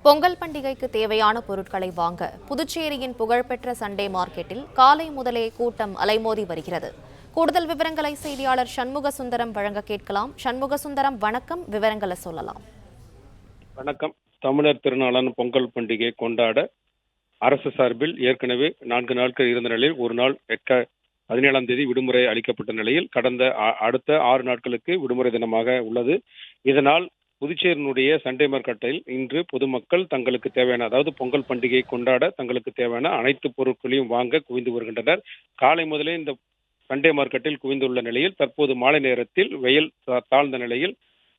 பொங்கல் பண்டிகைக்கு தேவையான பொருட்களை வாங்க புதுச்சேரியின் புகழ்பெற்ற சண்டே மார்க்கெட்டில் காலை முதலே கூட்டம் அலைமோதி வருகிறது. கூடுதல் விவரங்களை செய்தியாளர் சண்முக சுந்தரம் வழங்க கேட்கலாம். சண்முக சுந்தரம், வணக்கம். விவரங்களை சொல்லலாம். வணக்கம். தமிழர் திருநாளான பொங்கல் பண்டிகை கொண்டாட அரசு சார்பில் ஏற்கனவே 4 நாட்கள் இருந்த நிலையில் ஒரு நாள் 17ஆம் தேதி விடுமுறை அளிக்கப்பட்ட நிலையில் கடந்த அடுத்த 6 நாட்களுக்கு விடுமுறை தினமாக உள்ளது. இதனால் புதுச்சேரியினுடைய சண்டே மார்க்கெட்டில் இன்று பொதுமக்கள் தங்களுக்கு தேவையான, அதாவது பொங்கல் பண்டிகை கொண்டாட தங்களுக்கு தேவையான அனைத்து பொருட்களையும் வாங்க குவிந்து வருகின்றனர். காலை முதலே இந்த சண்டே மார்க்கெட்டில் குவிந்துள்ள நிலையில் தற்போது மாலை நேரத்தில் வெயில் தாழ்ந்த நிலையில்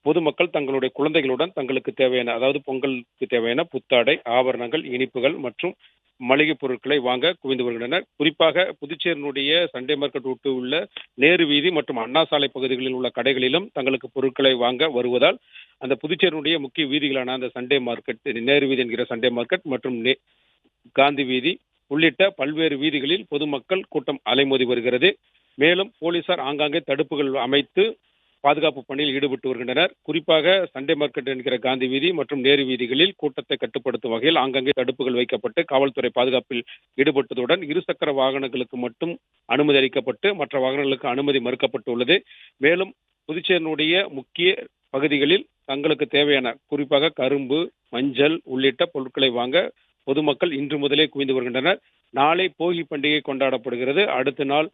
பொதுமக்கள் தங்களுடைய குழந்தைகளுடன் தங்களுக்கு தேவையான, அதாவது பொங்கலுக்கு தேவையான புத்தாடை, ஆபரணங்கள், இனிப்புகள் மற்றும் மளிகை பொருட்களை வாங்க குவிந்து வருகின்றனர். குறிப்பாக புதுச்சேரியினுடைய சண்டே மார்க்கெட் விட்டு உள்ள நேரு வீதி மற்றும் அண்ணா சாலை பகுதிகளில் உள்ள கடைகளிலும் தங்களுக்கு பொருட்களை வாங்க வருவதால் அந்த புதுச்சேரியினுடைய முக்கிய வீதிகளான அந்த சண்டே மார்க்கெட், நேரு வீதி என்கிற சண்டே மார்க்கெட் மற்றும் காந்தி வீதி உள்ளிட்ட பல்வேறு வீதிகளில் பொதுமக்கள் கூட்டம் அலைமோதி வருகிறது. மேலும் போலீசார் ஆங்காங்கே தடுப்புகள் அமைத்து பாதுகாப்பு பணியில் ஈடுபட்டு வருகின்றனர். குறிப்பாக சண்டே மார்க்கெட் என்கிற காந்தி வீதி மற்றும் நேரு வீதிகளில் கூட்டத்தை கட்டுப்படுத்தும் வகையில் ஆங்காங்கே தடுப்புகள் வைக்கப்பட்டு காவல்துறை பாதுகாப்பில் ஈடுபட்டதுடன் இருசக்கர வாகனங்களுக்கு மட்டும் அனுமதி அளிக்கப்பட்டு மற்ற வாகனங்களுக்கு அனுமதி மறுக்கப்பட்டுள்ளது. மேலும் புதுச்சேரியினுடைய முக்கிய பகுதிகளில் தங்களுக்கு தேவையான, குறிப்பாக கரும்பு, மஞ்சள் உள்ளிட்ட பொருட்களை வாங்க பொதுமக்கள் இன்று முதலே குவிந்து வருகின்றனர். நாளை போகி பண்டிகை கொண்டாடப்படுகிறது. அடுத்த நாள்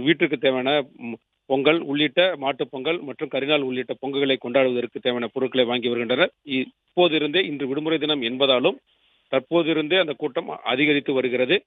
வீட்டுக்கு தேவையான பொங்கல் உள்ளிட்ட மாட்டுப் பொங்கல் மற்றும் கரிநாள் உள்ளிட்ட பொங்கல்களை கொண்டாடுவதற்கு தேவையான பொருட்களை வாங்கி வருகின்றனர். இப்போதிருந்தே இன்று விடுமுறை தினம் என்பதாலும் தற்போதிருந்தே அந்த கூட்டம் அதிகரித்து வருகிறது.